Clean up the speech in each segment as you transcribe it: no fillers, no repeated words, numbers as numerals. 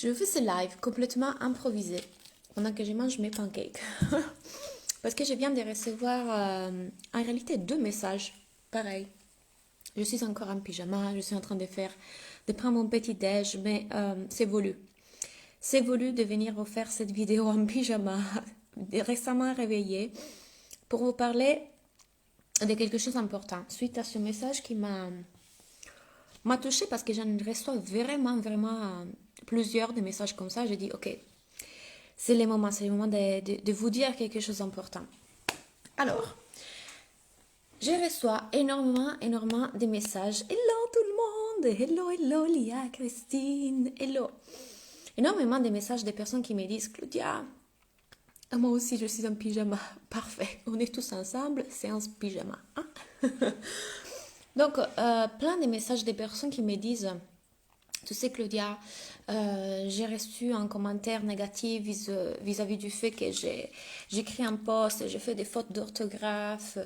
Je fais ce live complètement improvisé pendant que je mange mes pancakes. Parce que je viens de recevoir en réalité 2 messages. Pareil. Je suis encore en pyjama, je suis en train de prendre mon petit déj, mais c'est voulu. C'est voulu de venir vous faire cette vidéo en pyjama, récemment réveillée, pour vous parler de quelque chose d'important. Suite à ce message qui m'a touchée parce que j'en reçois vraiment plusieurs de messages comme ça. J'ai dit, ok, c'est le moment de vous dire quelque chose d'important. Alors, je reçois énormément de messages. Hello tout le monde, hello Lia, Christine, hello. Énormément de messages de personnes qui me disent, Claudia, moi aussi je suis en pyjama. Parfait, on est tous ensemble, séance pyjama. Hein? Donc, plein de messages des personnes qui me disent, tu sais Claudia, j'ai reçu un commentaire négatif vis-à-vis du fait que j'écris un post, j'ai fait des fautes d'orthographe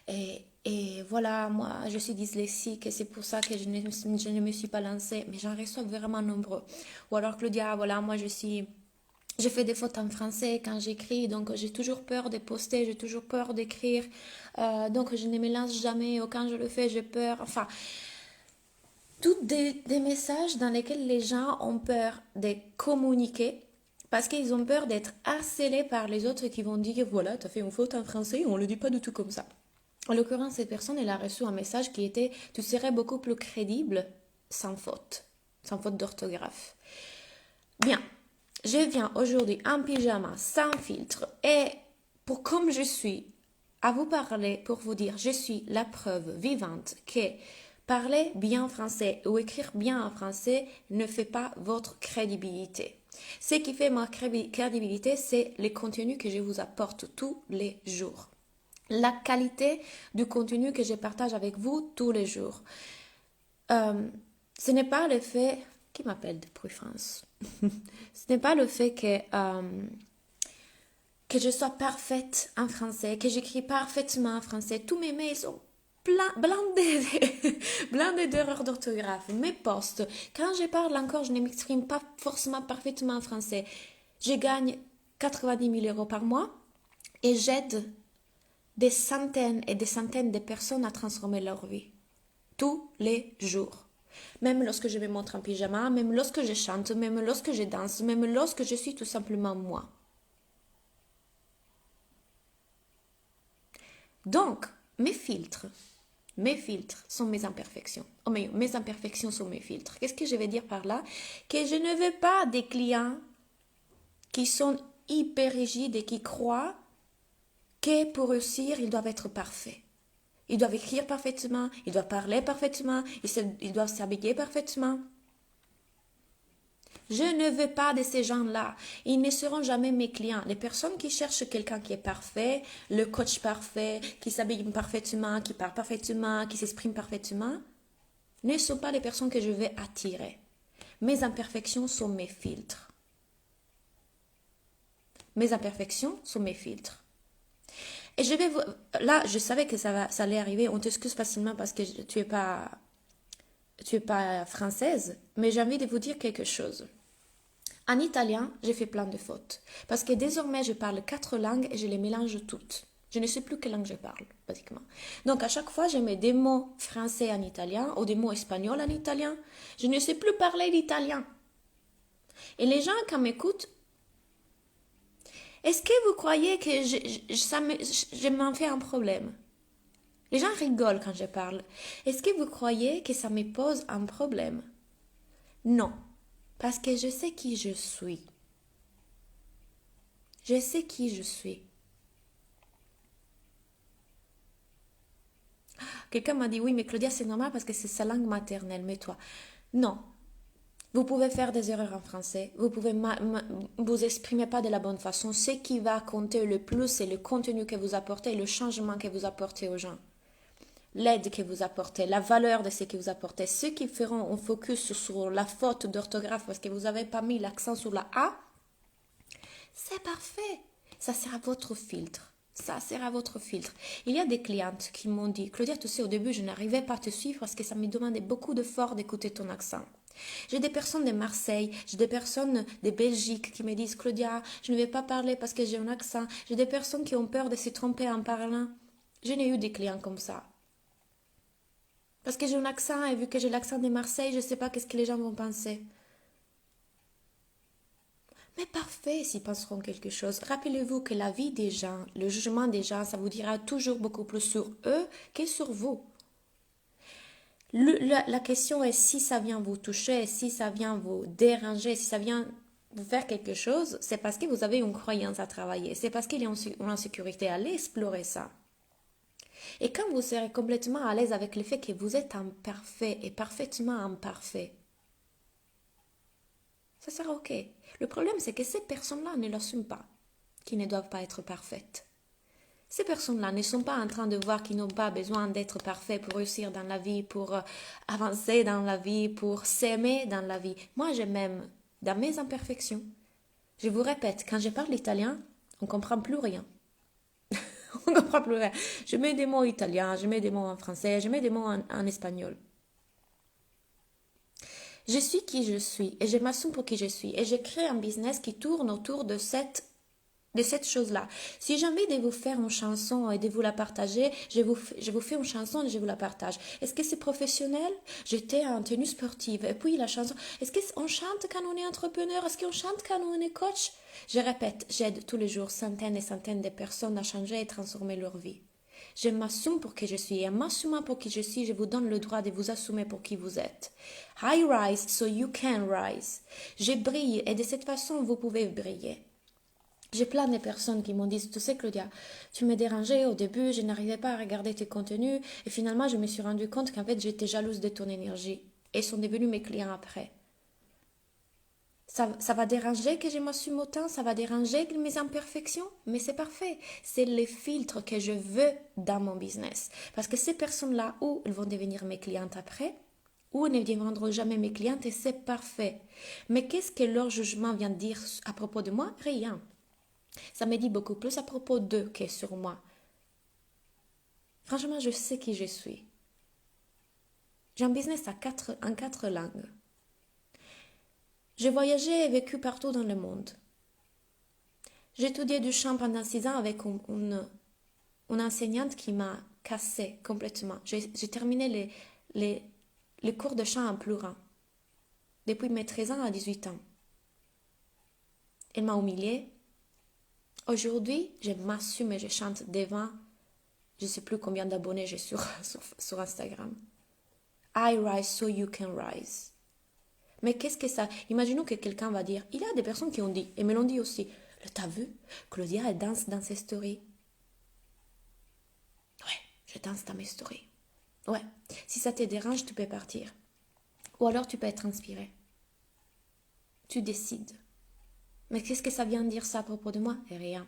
et voilà, moi je suis dyslexique et c'est pour ça que je ne me suis pas lancée, mais j'en reçois vraiment nombreux. Ou alors Claudia, voilà, moi j'ai fait des fautes en français quand j'écris, donc j'ai toujours peur de poster, j'ai toujours peur d'écrire, donc je ne me lance jamais, ou quand je le fais, j'ai peur. Enfin, tous des messages dans lesquels les gens ont peur de communiquer parce qu'ils ont peur d'être harcelés par les autres qui vont dire voilà, tu as fait une faute en français, on ne le dit pas du tout comme ça. En l'occurrence, cette personne, elle a reçu un message qui était tu serais beaucoup plus crédible sans faute d'orthographe. Bien, je viens aujourd'hui en pyjama, sans filtre et pour comme je suis, à vous parler pour vous dire je suis la preuve vivante que parler bien français ou écrire bien en français ne fait pas votre crédibilité. Ce qui fait ma crédibilité, c'est les contenus que je vous apporte tous les jours. La qualité du contenu que je partage avec vous tous les jours. Ce n'est pas le fait... Qui m'appelle depuis France? Ce n'est pas le fait que je sois parfaite en français, que j'écris parfaitement en français. Tous mes mails sont blindés d'erreurs d'orthographe. Mes posts, quand je parle encore, je ne m'exprime pas forcément parfaitement en français. Je gagne 90 000 euros par mois et j'aide des centaines et des centaines de personnes à transformer leur vie. Tous les jours. Même lorsque je me montre en pyjama, même lorsque je chante, même lorsque je danse, même lorsque je suis tout simplement moi. Donc, mes filtres sont mes imperfections. Oh, mais mes imperfections sont mes filtres. Qu'est-ce que je vais dire par là? Que je ne veux pas des clients qui sont hyper rigides et qui croient que pour réussir, ils doivent être parfaits. Ils doivent écrire parfaitement, ils doivent parler parfaitement, ils doivent s'habiller parfaitement. Je ne veux pas de ces gens-là. Ils ne seront jamais mes clients. Les personnes qui cherchent quelqu'un qui est parfait, le coach parfait, qui s'habille parfaitement, qui parle parfaitement, qui s'exprime parfaitement, ne sont pas les personnes que je vais attirer. Mes imperfections sont mes filtres. Mes imperfections sont mes filtres. Et je vais vous... Là, je savais que ça allait arriver. On t'excuse facilement parce que tu es pas française, mais j'ai envie de vous dire quelque chose. En italien, j'ai fait plein de fautes. Parce que désormais, je parle 4 langues et je les mélange toutes. Je ne sais plus quelle langue je parle, pratiquement. Donc, à chaque fois, je mets des mots français en italien ou des mots espagnols en italien. Je ne sais plus parler l'italien. Et les gens, quand m'écoutent, est-ce que vous croyez que je m'en fais un problème? Les gens rigolent quand je parle. Est-ce que vous croyez que ça me pose un problème? Non, parce que je sais qui je suis. Je sais qui je suis. Quelqu'un m'a dit, oui, mais Claudia, c'est normal parce que c'est sa langue maternelle, mais toi. Non. Vous pouvez faire des erreurs en français, vous pouvez vous exprimer pas de la bonne façon. Ce qui va compter le plus, c'est le contenu que vous apportez, le changement que vous apportez aux gens. L'aide que vous apportez, la valeur de ce que vous apportez. Ceux qui feront un focus sur la faute d'orthographe parce que vous n'avez pas mis l'accent sur la A, c'est parfait. Ça sera votre filtre. Ça sera votre filtre. Il y a des clientes qui m'ont dit, Claudia, tu sais, au début, je n'arrivais pas à te suivre parce que ça me demandait beaucoup d'efforts d'écouter ton accent. J'ai des personnes de Marseille, j'ai des personnes de Belgique qui me disent Claudia, je ne vais pas parler parce que j'ai un accent. J'ai des personnes qui ont peur de se tromper en parlant. Je n'ai eu des clients comme ça. Parce que j'ai un accent et vu que j'ai l'accent de Marseille, je ne sais pas qu'est-ce que les gens vont penser. Mais parfait s'ils penseront quelque chose. Rappelez-vous que la vie des gens, le jugement des gens, ça vous dira toujours beaucoup plus sur eux que sur vous. La question est si ça vient vous toucher, si ça vient vous déranger, si ça vient vous faire quelque chose, c'est parce que vous avez une croyance à travailler. C'est parce qu'il y a une insécurité. Allez explorer ça. Et quand vous serez complètement à l'aise avec le fait que vous êtes imparfait et parfaitement imparfait, ça sera ok. Le problème, c'est que ces personnes-là ne l'assument pas, qu'ils ne doivent pas être parfaites. Ces personnes-là ne sont pas en train de voir qu'ils n'ont pas besoin d'être parfaits pour réussir dans la vie, pour avancer dans la vie, pour s'aimer dans la vie. Moi, je m'aime dans mes imperfections. Je vous répète, quand je parle italien, on ne comprend plus rien. On ne comprend plus rien. Je mets des mots italiens, je mets des mots en français, je mets des mots en espagnol. Je suis qui je suis et je m'assume pour qui je suis. Et je crée un business qui tourne autour de cette chose-là. Si j'ai envie de vous faire une chanson et de vous la partager, je vous fais une chanson et je vous la partage. Est-ce que c'est professionnel? J'étais en tenue sportive. Et puis la chanson, est-ce qu'on chante quand on est entrepreneur? Est-ce qu'on chante quand on est coach? Je répète, j'aide tous les jours centaines et centaines de personnes à changer et transformer leur vie. Je m'assume pour qui je suis. Et en m'assumant pour qui je suis, je vous donne le droit de vous assumer pour qui vous êtes. I rise so you can rise. Je brille et de cette façon, vous pouvez briller. J'ai plein de personnes qui m'ont dit, tu sais Claudia, tu me dérangeais au début, je n'arrivais pas à regarder tes contenus et finalement je me suis rendu compte qu'en fait j'étais jalouse de ton énergie et sont devenus mes clients après. Ça va déranger que je m'assume autant, ça va déranger mes imperfections, mais c'est parfait. C'est les filtres que je veux dans mon business. Parce que ces personnes-là, ou elles vont devenir mes clientes après, ou elles ne deviendront jamais mes clientes et c'est parfait. Mais qu'est-ce que leur jugement vient dire à propos de moi? Rien. Ça me dit beaucoup plus à propos d'eux que sur moi. Franchement, je sais qui je suis. J'ai un business en 4 langues. J'ai voyagé et vécu partout dans le monde. J'ai étudié du chant pendant 6 ans avec une enseignante qui m'a cassée complètement. J'ai terminé les cours de chant en pleurant. Depuis mes 13 ans à 18 ans. Elle m'a humiliée. Aujourd'hui, je m'assume et je chante devant, je ne sais plus combien d'abonnés j'ai sur Instagram. I rise so you can rise. Mais qu'est-ce que ça... Imaginons que quelqu'un va dire, il y a des personnes qui ont dit, et me l'ont dit aussi, t'as vu, Claudia, elle danse dans ses stories. Ouais, je danse dans mes stories. Ouais, si ça te dérange, tu peux partir. Ou alors tu peux être inspiré. Tu décides. Mais qu'est-ce que ça vient de dire ça à propos de moi? Et rien.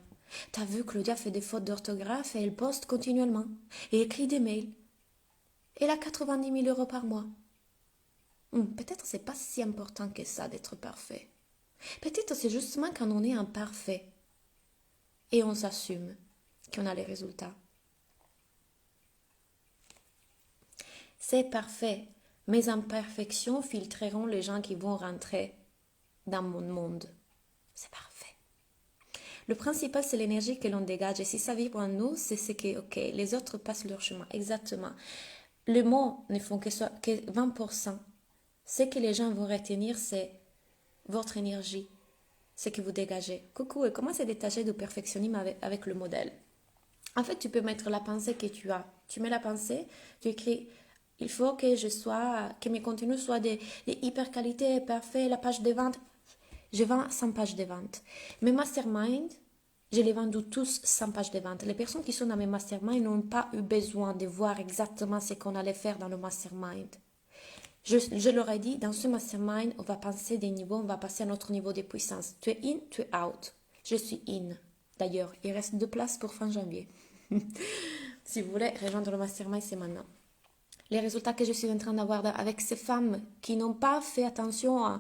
T'as vu, Claudia fait des fautes d'orthographe et elle poste continuellement. Et écrit des mails. Elle a 90 000 euros par mois. Peut-être c'est pas si important que ça d'être parfait. Peut-être c'est justement quand on est imparfait et on s'assume qu'on a les résultats. C'est parfait. Mes imperfections filtreront les gens qui vont rentrer dans mon monde. C'est parfait. Le principal, c'est l'énergie que l'on dégage. Et si ça vibre en nous, c'est ce que, ok, les autres passent leur chemin. Exactement. Les mots ne font que 20%. Ce que les gens vont retenir, c'est votre énergie, ce que vous dégagez. Coucou, et comment se détacher du perfectionnisme avec le modèle? En fait, tu peux mettre la pensée que tu as. Tu mets la pensée, tu écris, il faut que mes contenus soient de hyper qualité, parfait, la page de vente. Je vends 100 pages de vente. Mes masterminds, je les vends tous 100 pages de vente. Les personnes qui sont dans mes masterminds n'ont pas eu besoin de voir exactement ce qu'on allait faire dans le mastermind. Je leur ai dit, dans ce mastermind, on va passer des niveaux, on va passer à notre niveau de puissance. Tu es in, tu es out. Je suis in. D'ailleurs, il reste 2 places pour fin janvier. Si vous voulez rejoindre le mastermind, c'est maintenant. Les résultats que je suis en train d'avoir avec ces femmes qui n'ont pas fait attention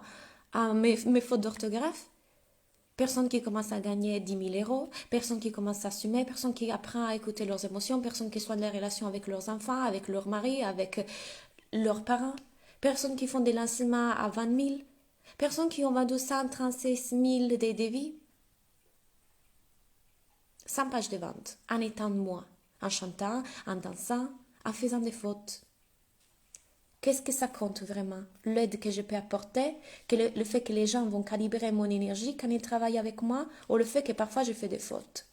à mes fautes d'orthographe, personne qui commence à gagner 10 000 euros, personne qui commence à assumer, personne qui apprend à écouter leurs émotions, personne qui soigne les relations avec leurs enfants, avec leur mari, avec leurs parents, Personnes qui font des lancements à 20 000. Personnes qui ont vendu 136 000 des devis. 100 pages de vente, en étant moi, en chantant, en dansant, en faisant des fautes. Qu'est-ce que ça compte vraiment? L'aide que je peux apporter, que le fait que les gens vont calibrer mon énergie quand ils travaillent avec moi, ou le fait que parfois je fais des fautes.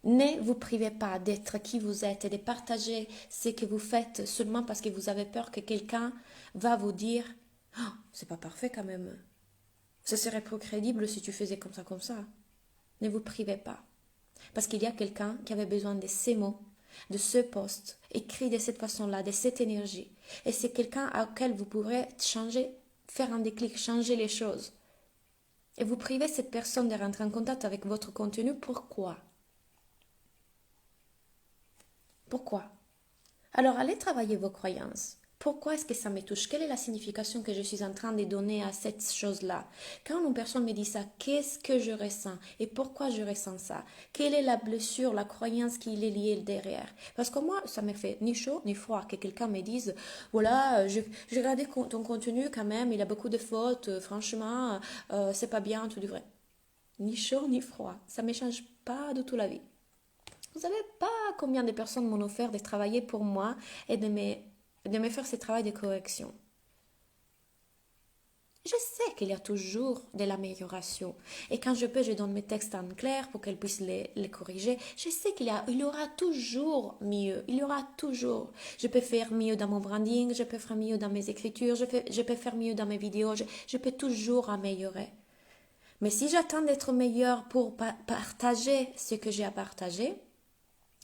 Ne vous privez pas d'être qui vous êtes et de partager ce que vous faites seulement parce que vous avez peur que quelqu'un va vous dire « Oh, c'est pas parfait quand même. Ce serait plus crédible si tu faisais comme ça, comme ça. » Ne vous privez pas. Parce qu'il y a quelqu'un qui avait besoin de ces mots, de ce poste, écrit de cette façon-là, de cette énergie. Et c'est quelqu'un auquel vous pourrez changer, faire un déclic, changer les choses. Et vous privez cette personne de rentrer en contact avec votre contenu. Pourquoi? Pourquoi? Alors allez travailler vos croyances. Pourquoi est-ce que ça me touche? Quelle est la signification que je suis en train de donner à cette chose-là? Quand une personne me dit ça, qu'est-ce que je ressens et pourquoi je ressens ça? Quelle est la blessure, la croyance qui est liée derrière? Parce que moi, ça me fait ni chaud ni froid que quelqu'un me dise voilà, j'ai regardé ton contenu quand même, il a beaucoup de fautes, franchement, c'est pas bien, tout du vrai. Ni chaud ni froid, ça ne me change pas du tout la vie. Vous savez pas combien de personnes m'ont offert de travailler pour moi et de me faire ce travail de correction. Je sais qu'il y a toujours de l'amélioration. Et quand je peux, je donne mes textes en clair pour qu'elles puissent les corriger. Je sais il y aura toujours mieux. Il y aura toujours. Je peux faire mieux dans mon branding, je peux faire mieux dans mes écritures, je peux faire mieux dans mes vidéos. Je peux toujours améliorer. Mais si j'attends d'être meilleure pour partager ce que j'ai à partager,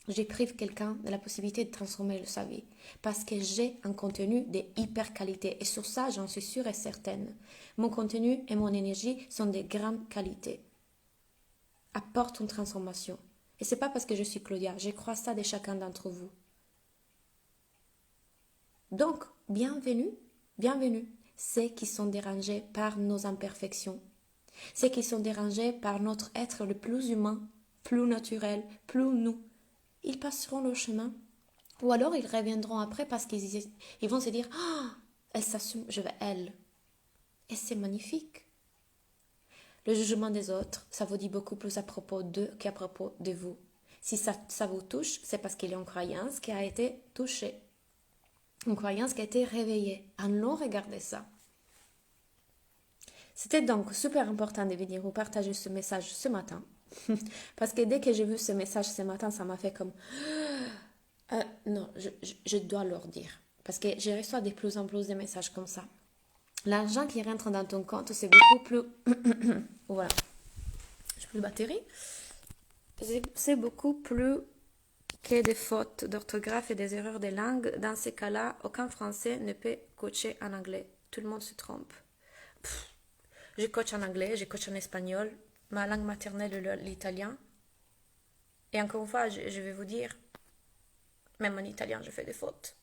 je prive quelqu'un de la possibilité de transformer sa vie parce que j'ai un contenu de hyper qualité et sur ça j'en suis sûre et certaine. Mon contenu et mon énergie sont de grande qualité. Apporte une transformation. Et c'est pas parce que je suis Claudia, je crois ça de chacun d'entre vous. Donc, bienvenue, ceux qui sont dérangés par nos imperfections, ceux qui sont dérangés par notre être le plus humain, plus naturel, plus nous. Ils passeront le chemin. Ou alors ils reviendront après parce qu'ils vont se dire ah, elle s'assume, je veux elle. Et c'est magnifique. Le jugement des autres, ça vous dit beaucoup plus à propos d'eux qu'à propos de vous. Si ça vous touche, c'est parce qu'il y a une croyance qui a été touchée. Une croyance qui a été réveillée. Allons regarder ça. C'était donc super important de venir vous partager ce message ce matin. Parce que dès que j'ai vu ce message ce matin, ça m'a fait comme non, je dois leur dire. Parce que je reçois de plus en plus de messages comme ça. L'argent qui rentre dans ton compte, c'est beaucoup plus... voilà. J'ai plus de batterie. C'est beaucoup plus que des fautes d'orthographe et des erreurs de langue. Dans ces cas-là, aucun Français ne peut coacher en anglais. Tout le monde se trompe. Je coach en anglais, je coach en espagnol. Ma langue maternelle est l'italien. Et encore une fois, je vais vous dire, même en italien, je fais des fautes.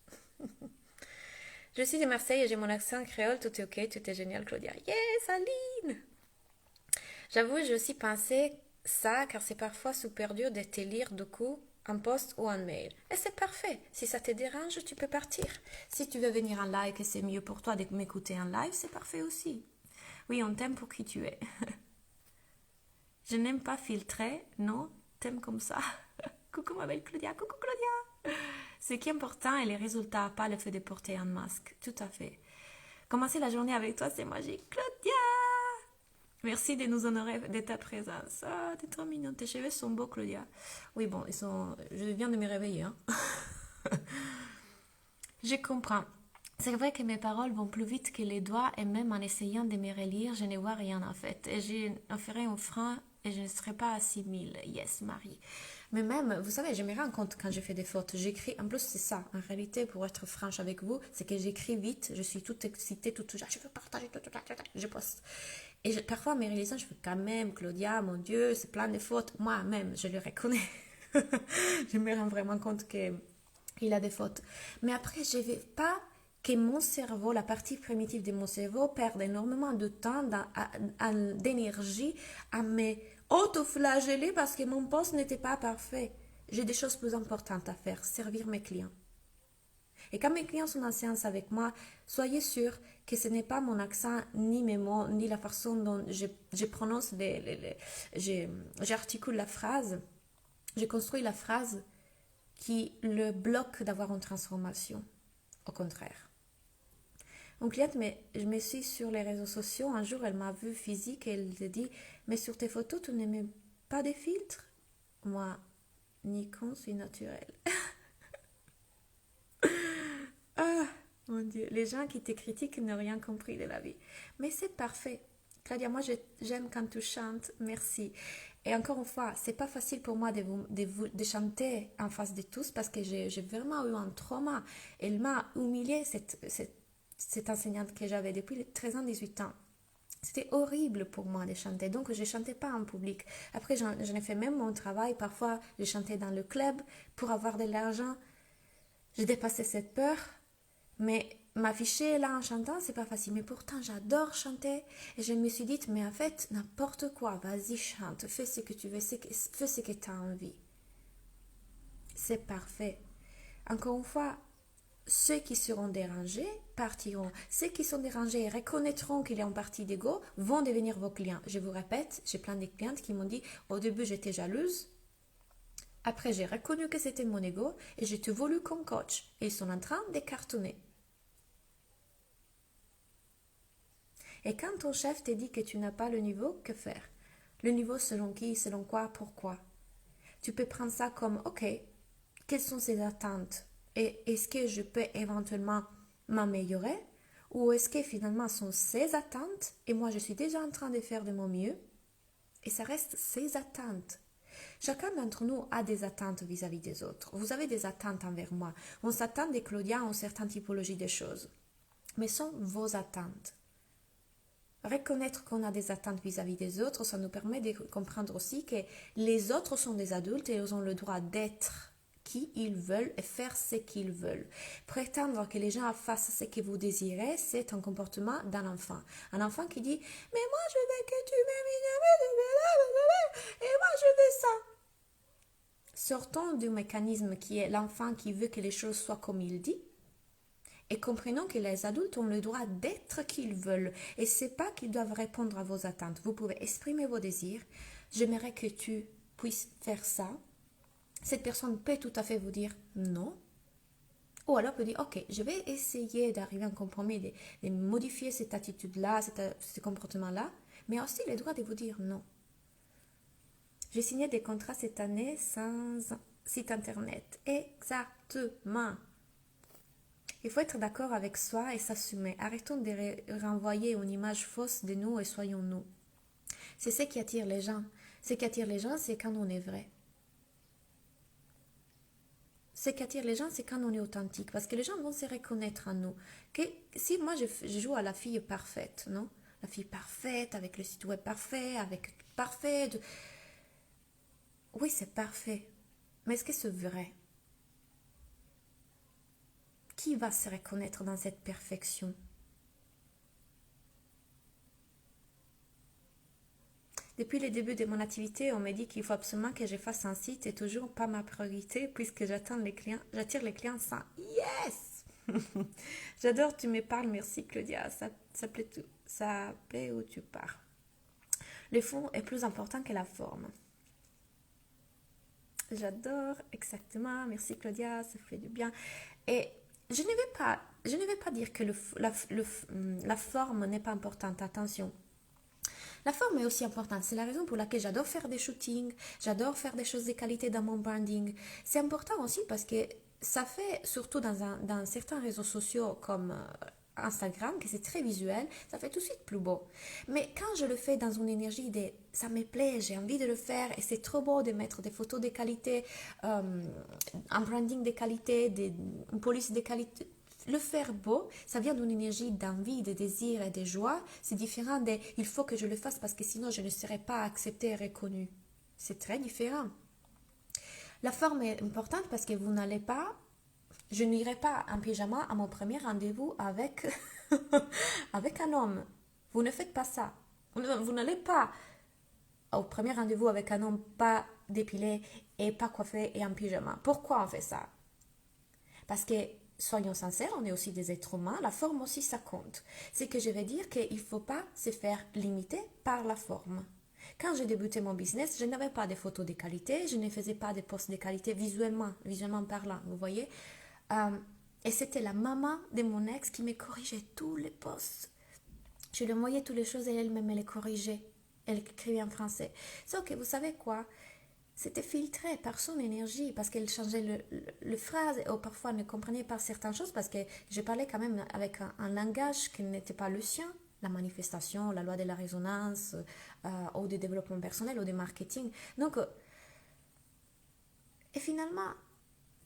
Je suis de Marseille et j'ai mon accent créole. Tout est ok, tout est génial, Claudia. Yes, Aline! J'avoue, j'ai aussi pensé ça, car c'est parfois super dur de te lire du coup en post ou en mail. Et c'est parfait. Si ça te dérange, tu peux partir. Si tu veux venir en live et c'est mieux pour toi de m'écouter en live, c'est parfait aussi. Oui, on t'aime pour qui tu es. Je n'aime pas filtrer, non, t'aimes comme ça. Coucou ma belle Claudia, coucou Claudia. Ce qui est important est les résultats, pas le fait de porter un masque. Tout à fait. Commencer la journée avec toi, c'est magique. Claudia! Merci de nous honorer de ta présence. Ah, t'es trop mignonne. Tes cheveux sont beaux, Claudia. Oui, bon, je viens de me réveiller. Hein. Je comprends. C'est vrai que mes paroles vont plus vite que les doigts et même en essayant de me relire, je ne vois rien en fait. Et j'en ferai un frein et je ne serai pas à 6000. Yes, Marie. Mais même, vous savez, je me rends compte quand je fais des fautes. J'écris, en plus c'est ça, en réalité, pour être franche avec vous, c'est que j'écris vite, je suis toute excitée, toute je veux partager, je poste. Et parfois, mes réalisations, je fais quand même, Claudia, mon Dieu, c'est plein de fautes. Moi-même, je le reconnais. Je me rends vraiment compte qu'il a des fautes. Mais après, je ne veux pas que mon cerveau, la partie primitive de mon cerveau, perde énormément de temps, d'énergie à me auto-flageller parce que mon poste n'était pas parfait. J'ai des choses plus importantes à faire, servir mes clients. Et quand mes clients sont en séance avec moi, soyez sûrs que ce n'est pas mon accent, ni mes mots, ni la façon dont je prononce, j'articule la phrase, je construis la phrase qui le bloque d'avoir une transformation. Au contraire. Une cliente je me suis sur les réseaux sociaux. Un jour, elle m'a vue physique et elle a dit, mais sur tes photos, tu ne mets pas des filtres? Moi, Nikon, c'est naturel. Ah, mon Dieu, les gens qui te critiquent n'ont rien compris de la vie. Mais c'est parfait. Claudia, moi j'aime quand tu chantes, merci. Et encore une fois, c'est pas facile pour moi de chanter en face de tous parce que j'ai vraiment eu un trauma. Elle m'a humiliée, cette enseignante que j'avais depuis les 13 ans, 18 ans. C'était horrible pour moi de chanter, donc je ne chantais pas en public. Après, j'en ai fait même mon travail. Parfois, je chantais dans le club pour avoir de l'argent. J'ai dépassé cette peur. Mais m'afficher là en chantant, c'est pas facile. Mais pourtant, j'adore chanter. Et je me suis dit, mais en fait, n'importe quoi, vas-y, chante, fais ce que tu veux, fais ce que tu as envie. C'est parfait. Encore une fois, ceux qui seront dérangés partiront. Ceux qui sont dérangés et reconnaîtront qu'il y a une partie d'ego vont devenir vos clients. Je vous répète, j'ai plein de clientes qui m'ont dit, au début, j'étais jalouse. Après, j'ai reconnu que c'était mon ego et j'ai te voulu comme coach. Et ils sont en train de cartonner. Et quand ton chef te dit que tu n'as pas le niveau, que faire? Le niveau selon qui, selon quoi, pourquoi? Tu peux prendre ça comme, ok, quelles sont ses attentes? Et est-ce que je peux éventuellement m'améliorer? Ou est-ce que finalement sont ses attentes et moi je suis déjà en train de faire de mon mieux? Et ça reste ses attentes. Chacun d'entre nous a des attentes vis-à-vis des autres. Vous avez des attentes envers moi. On s'attend de Claudia à une certaine typologie de choses. Mais sont vos attentes. Reconnaître qu'on a des attentes vis-à-vis des autres, ça nous permet de comprendre aussi que les autres sont des adultes et ils ont le droit d'être qui ils veulent et faire ce qu'ils veulent. Prétendre que les gens fassent ce que vous désirez, c'est un comportement d'un enfant. Un enfant qui dit « Mais moi, je veux que tu m'aimes, et moi, je veux ça. » Sortons du mécanisme qui est l'enfant qui veut que les choses soient comme il dit. Et comprenons que les adultes ont le droit d'être qui ils veulent. Et ce n'est pas qu'ils doivent répondre à vos attentes. Vous pouvez exprimer vos désirs. J'aimerais que tu puisses faire ça. Cette personne peut tout à fait vous dire non. Ou alors peut dire, ok, je vais essayer d'arriver à un compromis, de modifier cette attitude-là, ce comportement-là. Mais aussi le droit de vous dire non. J'ai signé des contrats cette année sans site internet. Exactement. Il faut être d'accord avec soi et s'assumer. Arrêtons de renvoyer une image fausse de nous et soyons nous. C'est ce qui attire les gens. Ce qui attire les gens, c'est quand on est vrai. Ce qui attire les gens, c'est quand on est authentique. Parce que les gens vont se reconnaître en nous. Si moi, je joue à la fille parfaite, non? La fille parfaite, avec le site web parfait, avec parfait. Oui, c'est parfait. Mais est-ce que c'est vrai? Qui va se reconnaître dans cette perfection? Depuis le début de mon activité, on m'a dit qu'il faut absolument que je fasse un site et toujours pas ma priorité puisque j'attire les clients sans yes. J'adore, tu me parles, merci Claudia, ça plaît où tu pars. Le fond est plus important que la forme. J'adore, exactement, merci Claudia, ça fait du bien. Et je ne vais pas dire que la forme n'est pas importante, attention. La forme est aussi importante. C'est la raison pour laquelle j'adore faire des shootings, j'adore faire des choses de qualité dans mon branding. C'est important aussi parce que ça fait, surtout dans certains réseaux sociaux comme Instagram, que c'est très visuel, ça fait tout de suite plus beau. Mais quand je le fais dans une énergie de ça me plaît, j'ai envie de le faire et c'est trop beau de mettre des photos de qualité, un branding de qualité, une police de qualité. Le faire beau, ça vient d'une énergie d'envie, de désir et de joie. C'est différent de il faut que je le fasse parce que sinon je ne serai pas acceptée et reconnue. C'est très différent. La forme est importante parce que vous n'allez pas, je n'irai pas en pyjama à mon premier rendez-vous avec, avec un homme. Vous ne faites pas ça. Vous n'allez pas au premier rendez-vous avec un homme pas dépilé et pas coiffé et en pyjama. Pourquoi on fait ça? Parce que soyons sincères, on est aussi des êtres humains, la forme aussi ça compte. C'est que je vais dire qu'il ne faut pas se faire limiter par la forme. Quand j'ai débuté mon business, je n'avais pas de photos de qualité, je ne faisais pas de posts de qualité visuellement parlant, vous voyez. Euh, et c'était la maman de mon ex qui me corrigeait tous les posts. Je lui envoyais toutes les choses et elle-même me les corrigeait. Elle écrivait en français. Sauf que vous savez quoi? C'était filtré par son énergie parce qu'elle changeait le phrase ou parfois ne comprenait pas certaines choses parce que je parlais quand même avec un langage qui n'était pas le sien, la manifestation, la loi de la résonance ou du développement personnel ou du marketing. Donc, et finalement,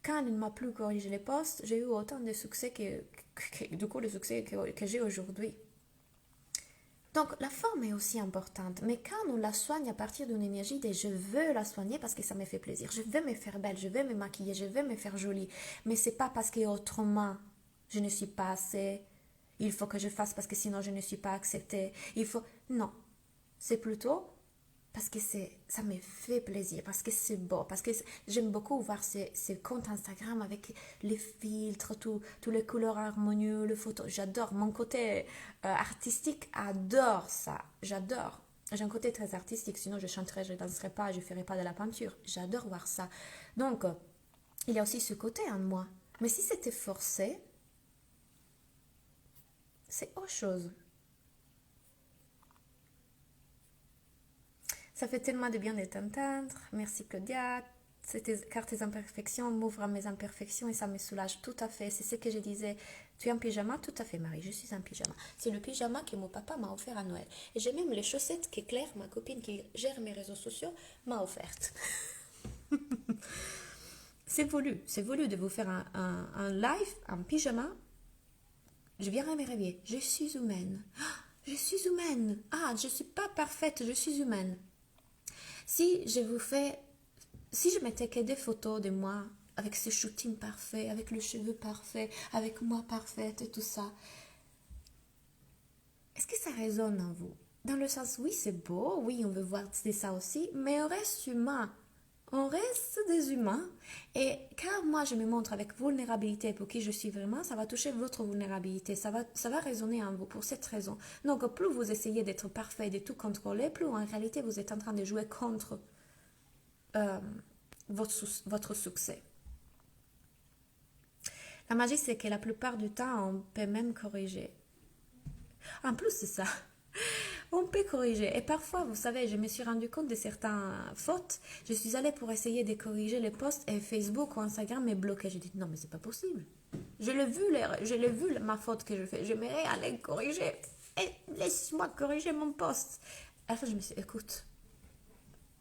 quand elle ne m'a plus corrigé les postes, j'ai eu autant de succès du coup, le succès que j'ai aujourd'hui. Donc, la forme est aussi importante, mais quand on la soigne à partir d'une énergie de je veux la soigner parce que ça me fait plaisir, je veux me faire belle, je veux me maquiller, je veux me faire jolie, mais c'est pas parce que autrement je ne suis pas assez, il faut que je fasse parce que sinon je ne suis pas acceptée, non, c'est plutôt parce que ça me fait plaisir, parce que c'est beau, parce que j'aime beaucoup voir ces comptes Instagram avec les filtres, tous les couleurs harmonieuses, les photos. J'adore. Mon côté artistique adore ça. J'adore. J'ai un côté très artistique, sinon je chanterais, je ne danserais pas, je ne ferais pas de la peinture. J'adore voir ça. Donc, il y a aussi ce côté en moi. Mais si c'était forcé, c'est autre chose. Ça fait tellement de bien de t'entendre. Merci Claudia. Car tes imperfections m'ouvrent à mes imperfections et ça me soulage tout à fait. C'est ce que je disais. Tu es en pyjama? Tout à fait, Marie. Je suis en pyjama. C'est le pyjama que mon papa m'a offert à Noël. Et j'ai même les chaussettes que Claire, ma copine qui gère mes réseaux sociaux, m'a offertes. C'est voulu. C'est voulu de vous faire un live en pyjama. Je viens me réveiller. Je suis humaine. Je suis humaine. Ah, je ne suis pas parfaite. Je suis humaine. Si je mettais que des photos de moi avec ce shooting parfait, avec le cheveu parfait, avec moi parfaite et tout ça, est-ce que ça résonne en vous? Dans le sens, oui, c'est beau, oui, on veut voir ça aussi, mais on reste humain. On reste des humains. Et quand moi, je me montre avec vulnérabilité pour qui je suis vraiment, ça va toucher votre vulnérabilité. Ça va résonner en vous pour cette raison. Donc, plus vous essayez d'être parfait, de tout contrôler, plus en réalité, vous êtes en train de jouer contre euh, votre succès. La magie, c'est que la plupart du temps, on peut même corriger. En plus, c'est ça. On peut corriger. Et parfois, vous savez, je me suis rendu compte de certaines fautes. Je suis allée pour essayer de corriger les posts et Facebook ou Instagram m'est bloqué. J'ai dit non, mais c'est pas possible. Je l'ai vu ma faute que je fais. J'aimerais aller corriger. Et laisse-moi corriger mon post. À la fin, je me suis dit, écoute,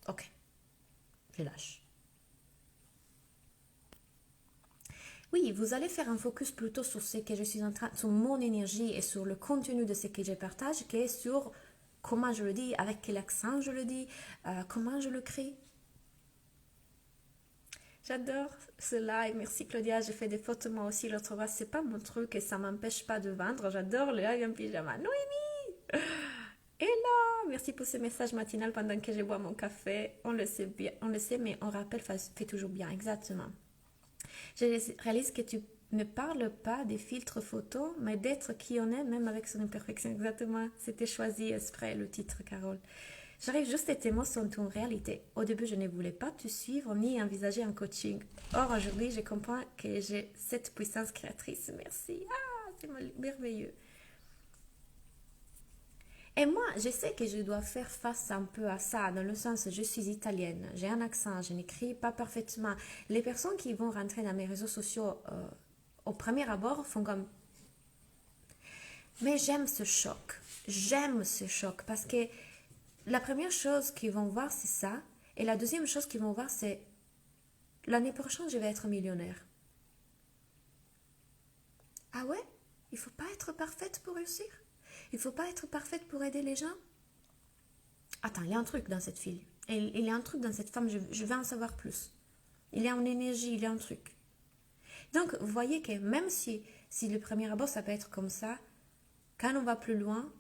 ok, je lâche. Oui, vous allez faire un focus plutôt sur ce que je suis en train, sur mon énergie et sur le contenu de ce que je partage, que sur comment je le dis, avec quel accent je le dis, comment je le crie. J'adore cela et merci Claudia, j'ai fait des photos moi aussi l'autre fois, c'est pas mon truc et ça m'empêche pas de vendre, j'adore le live en pyjama. Noémie! Hello! Merci pour ce message matinal pendant que je bois mon café, on le sait bien, on le sait mais on rappelle fait toujours bien, exactement. Je réalise que tu ne parles pas des filtres photos, mais d'être qui on est, même avec son imperfection. Exactement, c'était choisi exprès le titre, Carole. J'arrive juste à témoins sur ton réalité. Au début, je ne voulais pas te suivre ni envisager un coaching. Or, aujourd'hui, je comprends que j'ai cette puissance créatrice. Merci. Ah, c'est merveilleux. Et moi, je sais que je dois faire face un peu à ça, dans le sens, je suis italienne, j'ai un accent, je n'écris pas parfaitement. Les personnes qui vont rentrer dans mes réseaux sociaux au premier abord font comme... Mais j'aime ce choc, parce que la première chose qu'ils vont voir, c'est ça, et la deuxième chose qu'ils vont voir, c'est l'année prochaine, je vais être millionnaire. Ah ouais? Il ne faut pas être parfaite pour réussir? Il ne faut pas être parfaite pour aider les gens? Attends, il y a un truc dans cette fille. Il y a un truc dans cette femme, je veux en savoir plus. Il y a une énergie, il y a un truc. Donc, vous voyez que même si le premier abord, ça peut être comme ça, quand on va plus loin,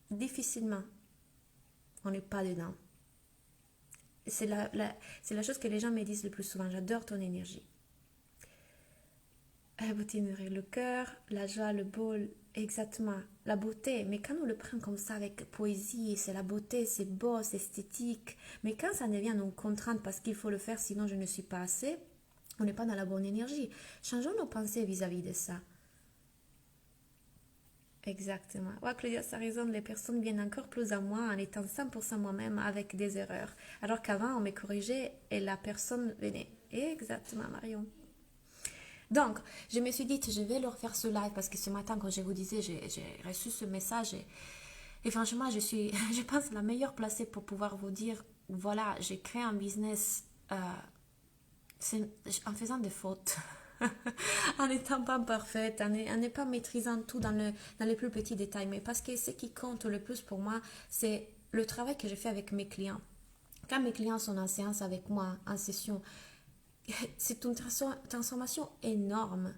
difficilement, on n'est pas dedans. C'est la chose que les gens me disent le plus souvent. J'adore ton énergie. La beauté nourrit le cœur, la joie, le beau, exactement, la beauté. Mais quand on le prend comme ça avec poésie, c'est la beauté, c'est beau, c'est esthétique. Mais quand ça devient une contrainte parce qu'il faut le faire, sinon je ne suis pas assez, on n'est pas dans la bonne énergie. Changeons nos pensées vis-à-vis de ça. Exactement. Ouais, Claudia, ça résonne. Les personnes viennent encore plus à moi en étant 100% moi-même avec des erreurs. Alors qu'avant, on me corrigeait et la personne venait. Exactement, Marion. Donc, je me suis dit, je vais leur faire ce live parce que ce matin, quand je vous disais, j'ai reçu ce message et franchement, je suis, je pense, la meilleure placée pour pouvoir vous dire, voilà, j'ai créé un business en faisant des fautes. En n'étant pas parfaite, en n'est pas maîtrisant tout dans les plus petits détails. Mais parce que ce qui compte le plus pour moi, c'est le travail que je fais avec mes clients. Quand mes clients sont en séance avec moi, en session, c'est une transformation énorme.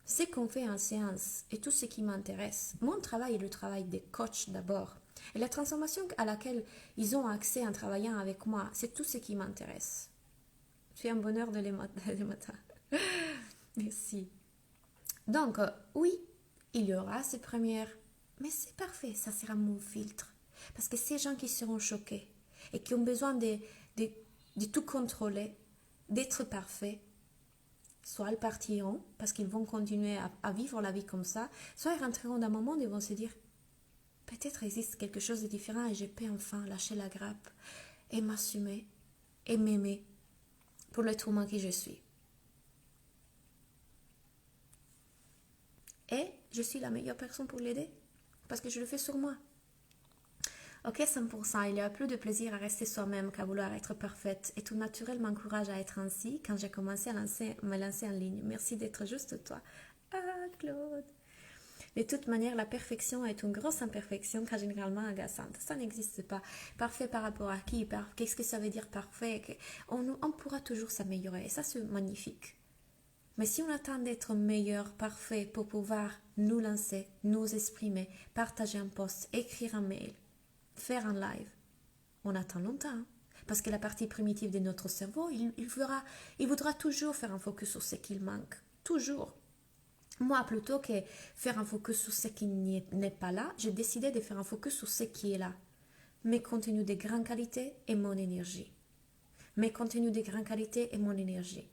Ce qu'on fait en séance et tout ce qui m'intéresse, mon travail est le travail des coachs d'abord. Et la transformation à laquelle ils ont accès en travaillant avec moi, c'est tout ce qui m'intéresse. C'est un bonheur de les matins. Merci. Donc, oui, il y aura ces premières, mais c'est parfait, ça sera mon filtre. Parce que ces gens qui seront choqués et qui ont besoin de tout contrôler, d'être parfaits, soit ils partiront parce qu'ils vont continuer à vivre la vie comme ça, soit ils rentreront dans un moment où ils vont se dire peut-être existe quelque chose de différent et je peux enfin lâcher la grappe et m'assumer et m'aimer pour l'être humain qui je suis. Et je suis la meilleure personne pour l'aider parce que je le fais sur moi. Ok, 100%, il y a plus de plaisir à rester soi-même qu'à vouloir être parfaite. Et tout naturel m'encourage à être ainsi quand j'ai commencé à me lancer en ligne. Merci d'être juste toi. Ah, Claude. De toute manière, la perfection est une grosse imperfection car généralement agaçante. Ça n'existe pas. Parfait par rapport à qui? Qu'est-ce que ça veut dire parfait? On pourra toujours s'améliorer et ça c'est magnifique. Mais si on attend d'être meilleur, parfait pour pouvoir nous lancer, nous exprimer, partager un post, écrire un mail, faire un live, on attend longtemps. Parce que la partie primitive de notre cerveau, il voudra toujours faire un focus sur ce qu'il manque. Toujours. Moi, plutôt que faire un focus sur ce qui n'est pas là, j'ai décidé de faire un focus sur ce qui est là. Mes contenus de grande qualité et mon énergie. Mes contenus de grande qualité et mon énergie.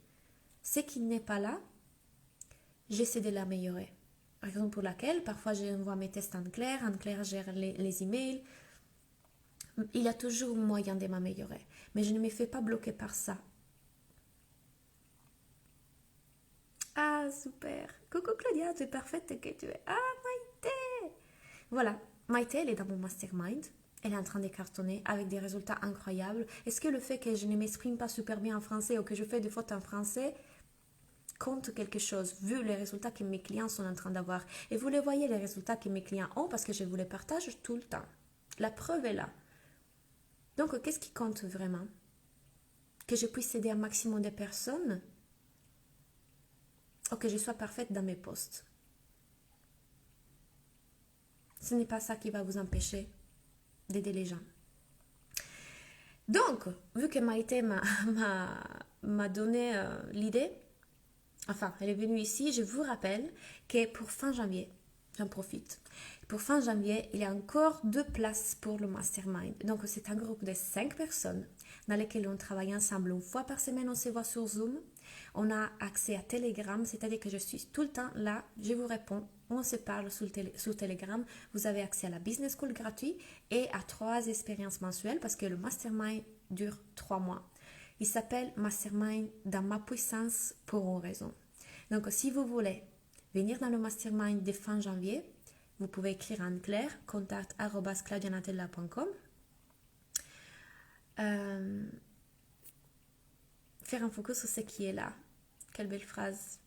Ce qui n'est pas là, j'essaie de l'améliorer. Raison pour laquelle, parfois, j'envoie mes tests en clair gère les emails. Il y a toujours moyen de m'améliorer. Mais je ne me fais pas bloquer par ça. Ah, super. Coucou Claudia, tu es parfaite que tu es. Ah, Maïté. Voilà, Maïté, elle est dans mon mastermind. Elle est en train de cartonner avec des résultats incroyables. Est-ce que le fait que je ne m'exprime pas super bien en français ou que je fais des fautes en français compte quelque chose, vu les résultats que mes clients sont en train d'avoir? Et vous les voyez, les résultats que mes clients ont, parce que je vous les partage tout le temps. La preuve est là. Donc, qu'est-ce qui compte vraiment? Que je puisse aider un maximum de personnes ou que je sois parfaite dans mes posts. Ce n'est pas ça qui va vous empêcher d'aider les gens. Donc, vu que Maïté m'a donné l'idée, enfin, elle est venue ici, je vous rappelle que pour fin janvier, j'en profite, pour fin janvier, il y a encore 2 places pour le mastermind. Donc, c'est un groupe de 5 personnes dans lesquelles on travaille ensemble une fois par semaine, on se voit sur Zoom. On a accès à Telegram, c'est-à-dire que je suis tout le temps là, je vous réponds, on se parle sur Telegram. Vous avez accès à la Business School gratuit et à 3 expériences mensuelles parce que le mastermind dure 3 mois. Il s'appelle Mastermind dans ma puissance pour une raison. Donc, si vous voulez venir dans le mastermind de fin janvier, vous pouvez écrire en clair contact@claudianatella.com. Faire un focus sur ce qui est là. Quelle belle phrase.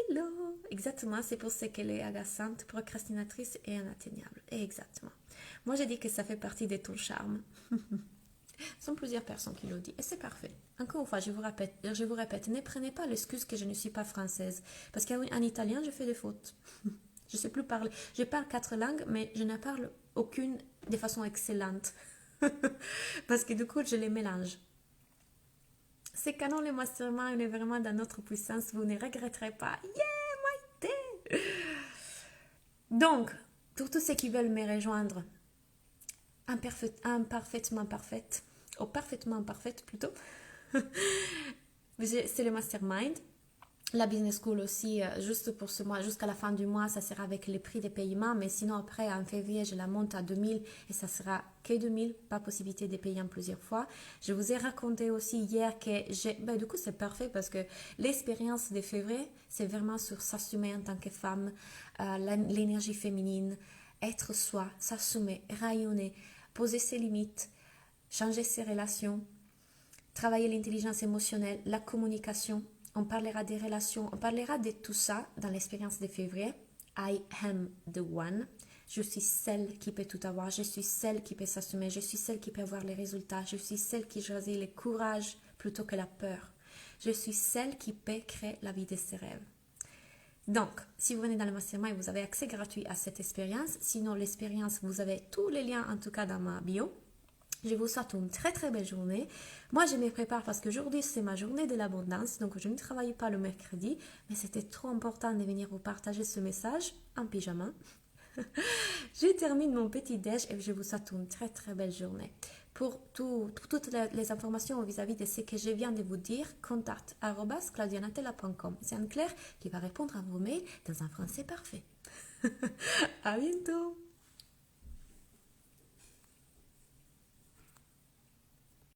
Hello. Exactement, c'est pour ce qu'elle est agaçante, procrastinatrice et inatteignable. Exactement. Moi, j'ai dit que ça fait partie de ton charme. Ce sont plusieurs personnes qui l'ont dit et c'est parfait. Encore une fois, je vous répète, ne prenez pas l'excuse que je ne suis pas française. Parce qu'en italien, je fais des fautes. Je ne sais plus parler. Je parle 4 langues, mais je ne parle aucune de façon excellente. Parce que du coup, je les mélange. C'est canon le mastermind, on est vraiment dans notre puissance, vous ne regretterez pas. Yeah! Donc, pour tous ceux qui veulent me rejoindre, imparfaitement parfaite, ou parfaitement parfaite plutôt, c'est le mastermind. La business school aussi, juste pour ce mois, jusqu'à la fin du mois, ça sera avec les prix des paiements, mais sinon après, en février, je la monte à 2000 et ça sera que 2000, pas possibilité de payer en plusieurs fois. Je vous ai raconté aussi hier que du coup, c'est parfait parce que l'expérience de février, c'est vraiment sur s'assumer en tant que femme, l'énergie féminine, être soi, s'assumer, rayonner, poser ses limites, changer ses relations, travailler l'intelligence émotionnelle, la communication. On parlera des relations, on parlera de tout ça dans l'expérience de février. I am the one. Je suis celle qui peut tout avoir. Je suis celle qui peut s'assumer. Je suis celle qui peut avoir les résultats. Je suis celle qui choisit le courage plutôt que la peur. Je suis celle qui peut créer la vie de ses rêves. Donc, si vous venez dans le mastermind, vous avez accès gratuit à cette expérience. Sinon, l'expérience, vous avez tous les liens, en tout cas dans ma bio. Je vous souhaite une très très belle journée. Moi, je me prépare parce qu'aujourd'hui, c'est ma journée de l'abondance. Donc, je ne travaille pas le mercredi. Mais c'était trop important de venir vous partager ce message en pyjama. Je termine mon petit déj et je vous souhaite une très très belle journée. Pour toutes les informations vis-à-vis de ce que je viens de vous dire, contact@claudianatella.com. C'est Anne-Claire qui va répondre à vos mails dans un français parfait. À bientôt!